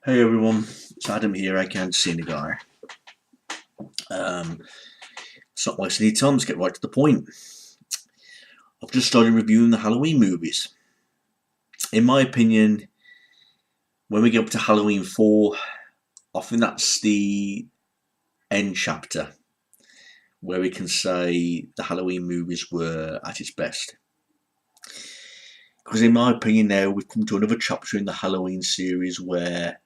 Hey everyone, it's Adam here. I can't see any guy. It's not wasting any time. Let's get right to the point. I've just started reviewing the Halloween movies. In my opinion, when we get up to Halloween 4, I think that's the end chapter where we can say the Halloween movies were at its best. Because in my opinion now, we've come to another chapter in the Halloween series where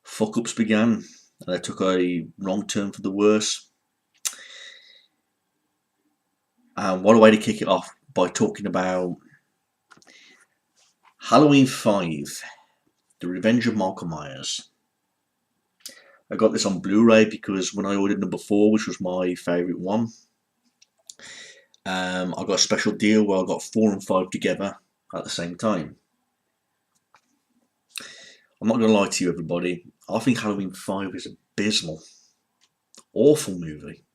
fuck-ups began and they took a wrong turn for the worse. And what a way to kick it off by talking about Halloween 5, The Revenge of Michael Myers. I got this on Blu-ray because when I ordered number 4, which was my favourite one, I got a special deal where I got 4 and 5 together at the same time. I'm not going to lie to you everybody, I think Halloween 5 is abysmal. Awful movie.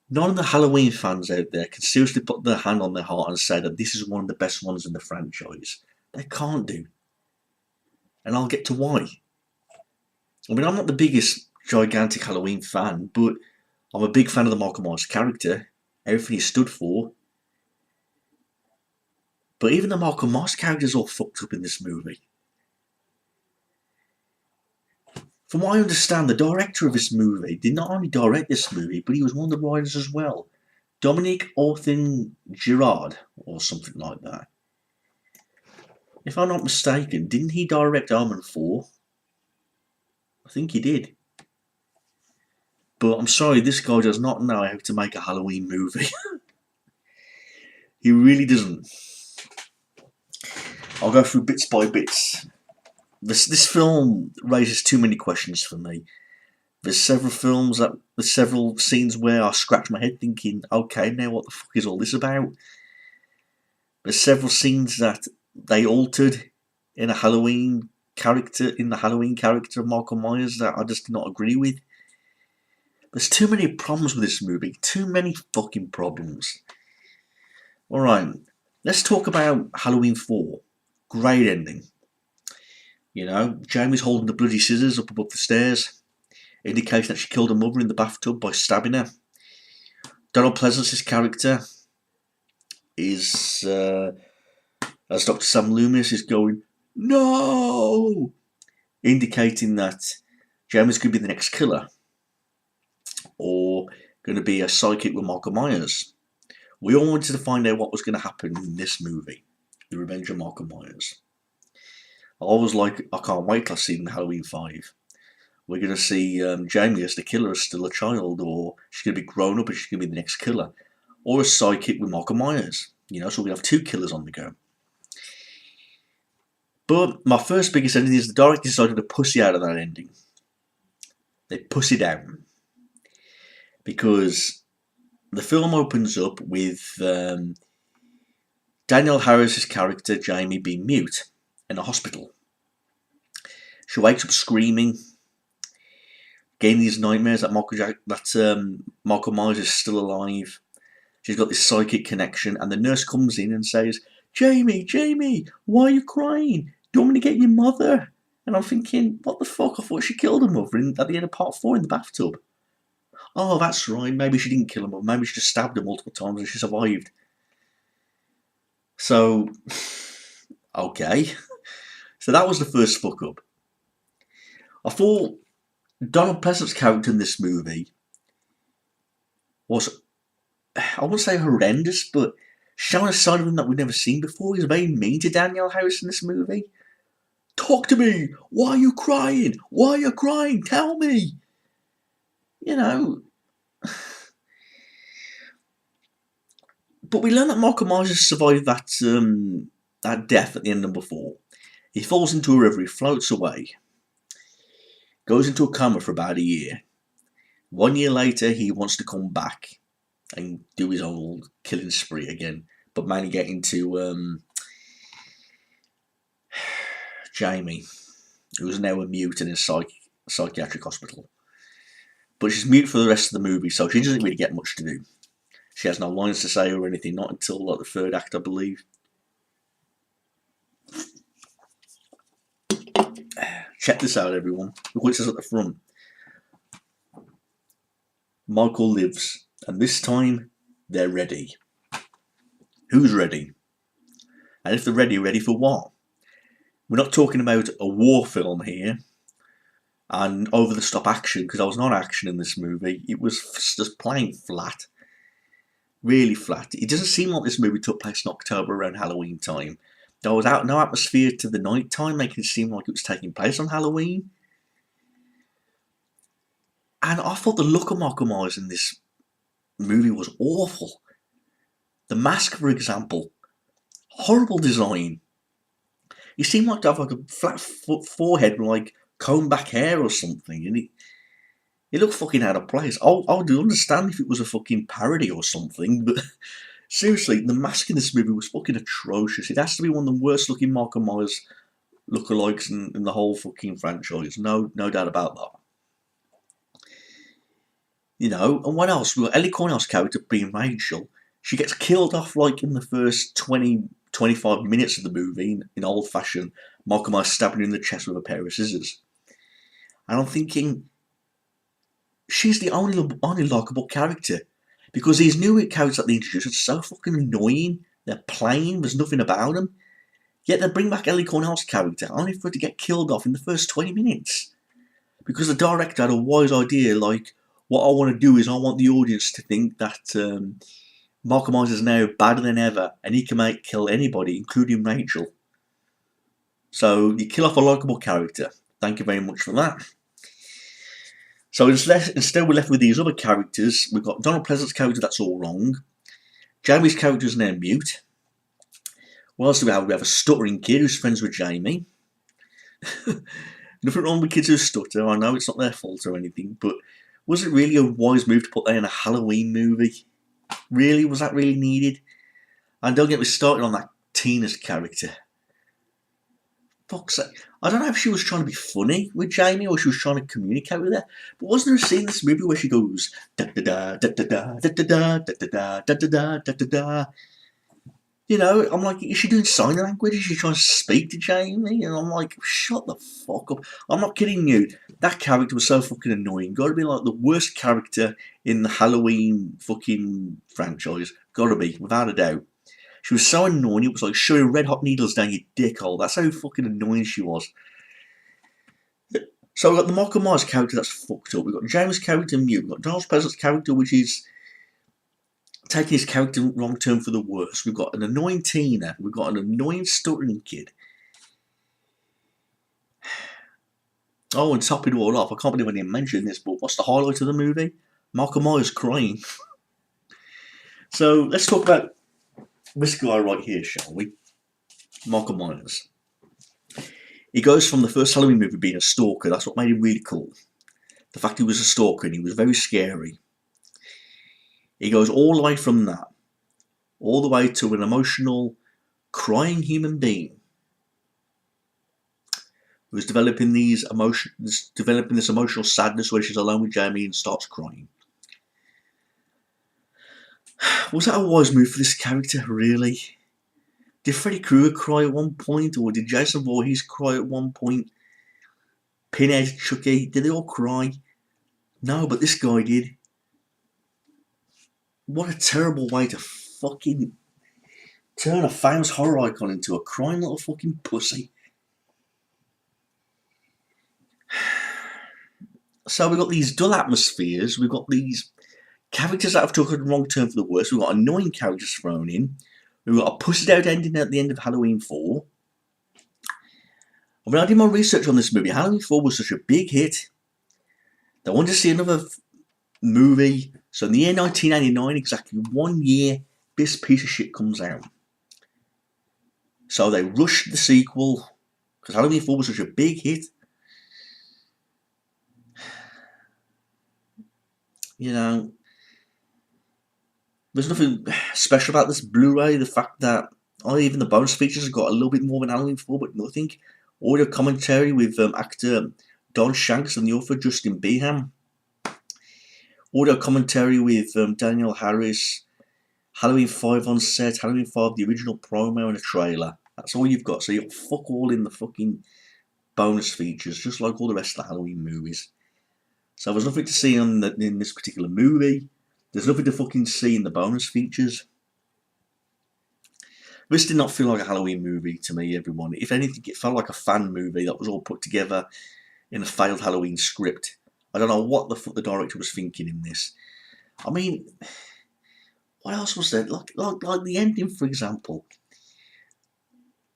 None of the Halloween fans out there can seriously put their hand on their heart and say that this is one of the best ones in the franchise. They can't do. And I'll get to why. I mean, I'm not the biggest gigantic Halloween fan, but I'm a big fan of the Michael Myers character, everything he stood for. But even the Michael Myers character is all fucked up in this movie. From what I understand, the director of this movie did not only direct this movie, but he was one of the writers as well. Dominic Orthin Girard, or something like that. If I'm not mistaken, didn't he direct Omen 4? I think he did. But I'm sorry, this guy does not know how to make a Halloween movie. He really doesn't. I'll go through bits by bits. This film raises too many questions for me. There's several scenes where I scratch my head thinking, okay, now what the fuck is all this about? There's several scenes that they altered in the Halloween character of Michael Myers that I just did not agree with. There's too many problems with this movie. Too many fucking problems. Alright, let's talk about Halloween 4. Great ending. You know, Jamie's holding the bloody scissors up above the stairs, indicating that she killed her mother in the bathtub by stabbing her. Donald Pleasance's character is, as Dr. Sam Loomis is going, no! Indicating that Jamie's going to be the next killer. Or going to be a sidekick with Michael Myers. We all wanted to find out what was going to happen in this movie, The Revenge of Michael Myers. I was like, I can't wait till I see Halloween 5. We're going to see Jamie as the killer as still a child, or she's going to be grown up and she's going to be the next killer. Or a sidekick with Michael Myers. You know, so we have 2 killers on the go. But my first biggest ending is the director decided to pussy out of that ending. They pussied out. Because the film opens up with Danielle Harris's character, Jamie, being mute in a hospital. She wakes up screaming, getting these nightmares that Michael Myers is still alive. She's got this psychic connection, and the nurse comes in and says, Jamie, why are you crying? Do you want me to get your mother? And I'm thinking, what the fuck? I thought she killed her mother at the end of part 4 in the bathtub. Oh, that's right, maybe she didn't kill her mother, maybe she just stabbed her multiple times and she survived. So, okay. So that was the first fuck up. I thought Donald Pleasance's character in this movie was, I wouldn't say horrendous, but showing a side of him that we've never seen before. He was very mean to Danielle Harris in this movie. Talk to me! Why are you crying? Why are you crying? Tell me! You know. But we learn that Michael Myers has survived that death at the end of number 4. He falls into a river, he floats away. Goes into a coma for about a year. 1 year later, he wants to come back and do his old killing spree again, but mainly get into Jamie, who's now a mute in a psychiatric hospital. But she's mute for the rest of the movie, so she doesn't really get much to do. She has no lines to say or anything, not until like the 3rd act, I believe. Check this out, everyone. Look what it says at the front. Michael lives, and this time they're ready. Who's ready? And if they're ready, ready for what? We're not talking about a war film here and over-the-top action, because there was not action in this movie. It was just plain flat. Really flat. It doesn't seem like this movie took place in October around Halloween time. There was no atmosphere to the night time, making it seem like it was taking place on Halloween. And I thought the look of Michael Myers in this movie was awful. The mask, for example, horrible design. He seemed like to have like a flat forehead with like combed back hair or something, and it looked fucking out of place. I do understand if it was a fucking parody or something, but seriously, the mask in this movie was fucking atrocious. It has to be one of the worst looking Michael Myers lookalikes in the whole fucking franchise. No doubt about that. You know, and what else? We've got Ellie Cornell's character being Rachel. She gets killed off like in the first 20-25 minutes of the movie in old fashioned Michael Myers stabbing her in the chest with a pair of scissors. And I'm thinking, she's the only likeable character. Because these new characters that they introduce are so fucking annoying. They're plain, there's nothing about them. Yet they bring back Ellie Cornell's character only for her to get killed off in the first 20 minutes. Because the director had a wise idea, like, what I want to do is I want the audience to think that Michael Myers is now badder than ever and he can kill anybody, including Rachel. So you kill off a likeable character. Thank you very much for that. So instead we're left with these other characters. We've got Donald Pleasant's character, that's all wrong. Jamie's character is now mute. What else do we have? We have a stuttering kid who's friends with Jamie. Nothing wrong with kids who stutter. I know it's not their fault or anything, but was it really a wise move to put that in a Halloween movie? Really? Was that really needed? And don't get me started on that Tina's character. Fuck's sake. I don't know if she was trying to be funny with Jamie or she was trying to communicate with her, but wasn't there a scene in this movie where she goes da da da da da da da da da da da da da da da da? You know, I'm like, is she doing sign language? Is she trying to speak to Jamie? And I'm like, shut the fuck up. I'm not kidding you. That character was so fucking annoying. Gotta be like the worst character in the Halloween fucking franchise. Gotta be, without a doubt. She was so annoying, it was like shoving red hot needles down your dick hole. That's how fucking annoying she was. So we've got the Michael Myers character that's fucked up. We've got James' character mute. We've got Donald Pleasant's character, which is taking his character wrong turn for the worst. We've got an annoying Tina. We've got an annoying stuttering kid. Oh, and top it all off, I can't believe I didn't mention this, but what's the highlight of the movie? Michael Myers crying. So let's talk about this guy right here, shall we? Michael Myers. He goes from the first Halloween movie being a stalker. That's what made him really cool. The fact he was a stalker and he was very scary. He goes all the way from that, all the way to an emotional, crying human being who's developing this emotional sadness where she's alone with Jamie and starts crying. Was that a wise move for this character, really? Did Freddy Krueger cry at one point, or did Jason Voorhees cry at one point? Pinhead, Chucky, did they all cry? No, but this guy did. What a terrible way to fucking turn a famous horror icon into a crying little fucking pussy. So we've got these dull atmospheres, we've got these characters that have taken a wrong turn for the worse, we've got annoying characters thrown in, we've got a pussied out ending at the end of Halloween 4. And when I did my research on this movie, Halloween 4 was such a big hit, they wanted to see another movie. So in the year 1989, exactly 1 year, this piece of shit comes out. So they rushed the sequel, because Halloween 4 was such a big hit. You know, there's nothing special about this Blu-ray. The fact that even the bonus features have got a little bit more than Halloween 4, but nothing. Audio commentary with actor Don Shanks and the author Justin Beeham. Audio commentary with Daniel Harris. Halloween 5 on set. Halloween 5, the original promo and a trailer. That's all you've got. So you've got fuck all in the fucking bonus features, just like all the rest of the Halloween movies. So there's nothing to see in this particular movie. There's nothing to fucking see in the bonus features. This did not feel like a Halloween movie to me, everyone. If anything, it felt like a fan movie that was all put together in a failed Halloween script. I don't know what the fuck the director was thinking in this. I mean, what else was there? Like the ending, for example.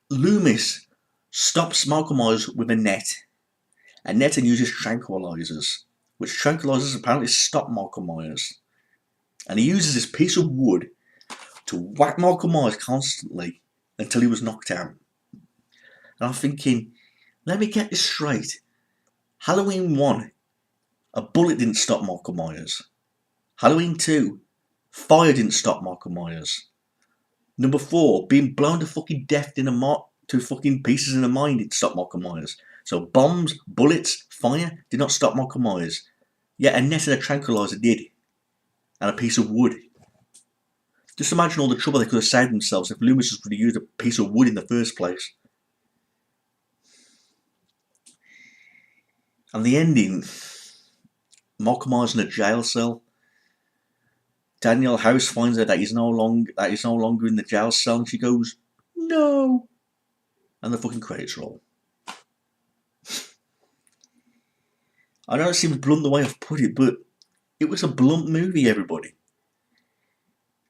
Loomis stops Michael Myers with a net and uses tranquilizers, which tranquilizers apparently stop Michael Myers. And he uses this piece of wood to whack Michael Myers constantly until he was knocked out. And I'm thinking, let me get this straight. Halloween 1, a bullet didn't stop Michael Myers. Halloween 2, fire didn't stop Michael Myers. Number 4, being blown to fucking death to fucking pieces in the mine didn't stop Michael Myers. So bombs, bullets, fire did not stop Michael Myers. Yet a net and a tranquilizer did. And a piece of wood. Just imagine all the trouble they could have saved themselves if Loomis was going to use a piece of wood in the first place. And the ending, Michael Myers in a jail cell. Danielle House finds out that he's no longer in the jail cell, and she goes, "No," and the fucking credits roll. I know it seems blunt the way I've put it, but it was a blunt movie, everybody.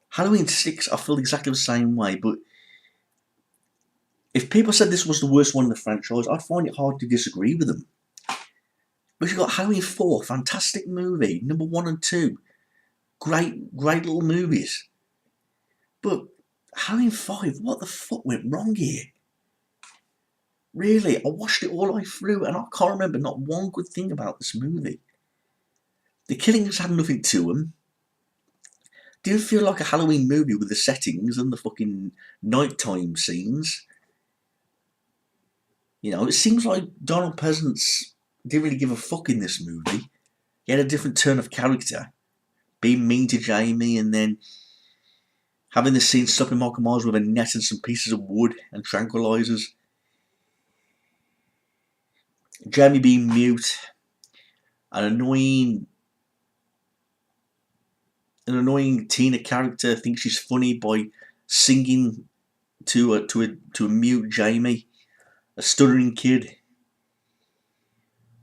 Halloween 6, I feel exactly the same way, but if people said this was the worst one in the franchise, I'd find it hard to disagree with them. But you've got Halloween 4, fantastic movie, number 1 and 2. Great little movies. But Halloween 5, what the fuck went wrong here? Really, I watched it all the way through and I can't remember not one good thing about this movie. The killings had nothing to them. Didn't feel like a Halloween movie with the settings and the fucking nighttime scenes. You know, it seems like Donald Pleasance didn't really give a fuck in this movie. He had a different turn of character. Being mean to Jamie and then having the scene stopping Michael Myers with a net and some pieces of wood and tranquilizers. Jamie being mute. An annoying Tina character thinks she's funny by singing to a mute Jamie. A stuttering kid.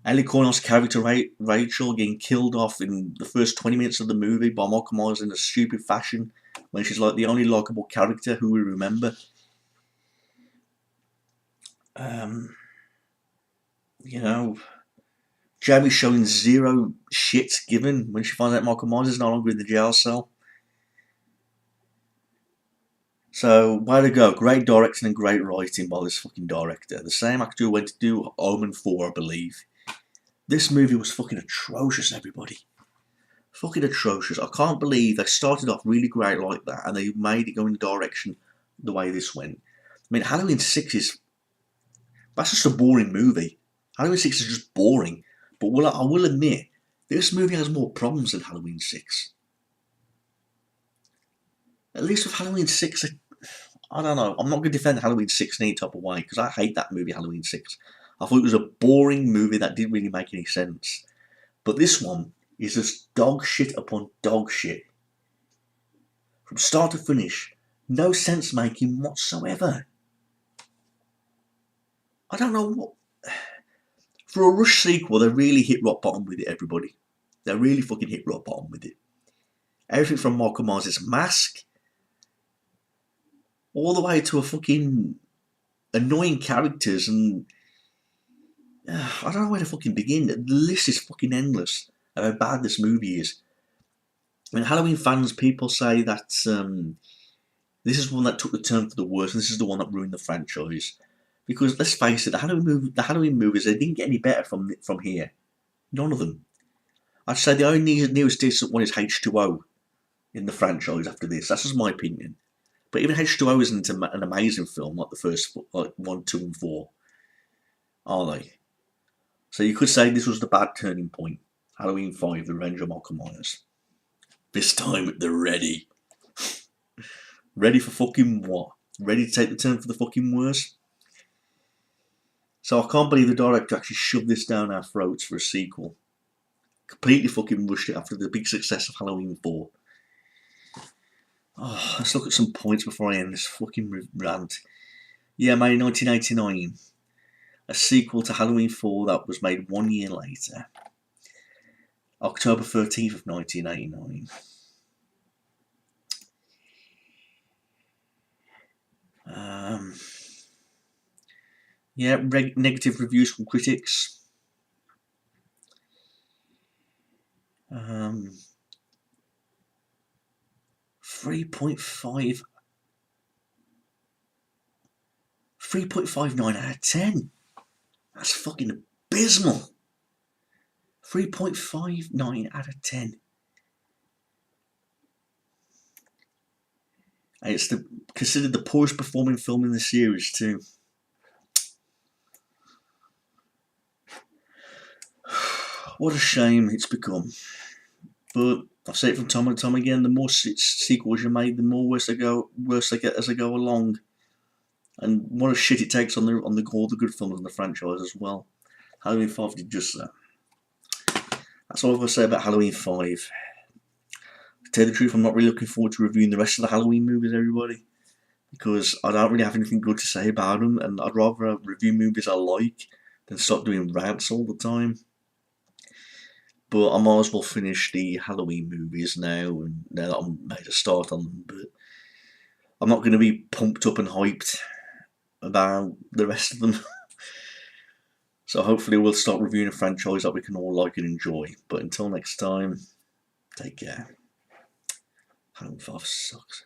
Ellie Cornell's character Rachel getting killed off in the first 20 minutes of the movie by Michael Myers in a stupid fashion when she's like the only likeable character who we remember. You know, Jamie showing zero shit given when she finds out Michael Myers is no longer in the jail cell. So, way to go. Great directing and great writing by this fucking director. The same actor who went to do Omen 4, I believe. This movie was fucking atrocious, everybody. Fucking atrocious. I can't believe they started off really great like that and they made it go in the direction the way this went. I mean, Halloween 6 that's just a boring movie. Halloween 6 is just boring. But I will admit, this movie has more problems than Halloween 6. At least with Halloween 6, I don't know. I'm not going to defend Halloween 6 in any type of way because I hate that movie, Halloween 6. I thought it was a boring movie that didn't really make any sense. But this one is just dog shit upon dog shit. From start to finish, no sense making whatsoever. I don't know what. For a Rush sequel, they really hit rock bottom with it, everybody. They really fucking hit rock bottom with it. Everything from Michael Myers' mask, all the way to a fucking annoying characters, and I don't know where to fucking begin. The list is fucking endless of how bad this movie is. I mean, Halloween fans, people say that this is one that took the turn for the worse, and this is the one that ruined the franchise. Because let's face it, the Halloween movies, they didn't get any better from here. None of them. I'd say the only newest decent one is H2O in the franchise after this. That's just my opinion. But even H2O isn't an amazing film like the first 1, 2 and 4. Are they? So you could say this was the bad turning point. Halloween 5, The Revenge of Michael Myers. This time they're ready. Ready for fucking what? Ready to take the turn for the fucking worse? So I can't believe the director actually shoved this down our throats for a sequel. Completely fucking rushed it after the big success of Halloween 4. Oh, let's look at some points before I end this fucking rant. Yeah, made in 1989. A sequel to Halloween 4 that was made 1 year later. October 13th of 1989. Yeah, negative reviews from critics. 3.5 3.59 out of 10. That's fucking abysmal. 3.59 out of 10. And it's considered the poorest performing film in the series too. What a shame it's become. But I've said it from time and time again, the more sequels you make, the more worse they get as they go along. And what a shit it takes on all the good films in the franchise as well. Halloween 5 did just that. That's all I've got to say about Halloween 5. To tell the truth, I'm not really looking forward to reviewing the rest of the Halloween movies, everybody, because I don't really have anything good to say about them, and I'd rather review movies I like than stop doing rants all the time. But I might as well finish the Halloween movies now, and now that I'm made a start on them. But I'm not going to be pumped up and hyped about the rest of them. So hopefully we'll start reviewing a franchise that we can all like and enjoy. But until next time, take care. Halloween 5 sucks.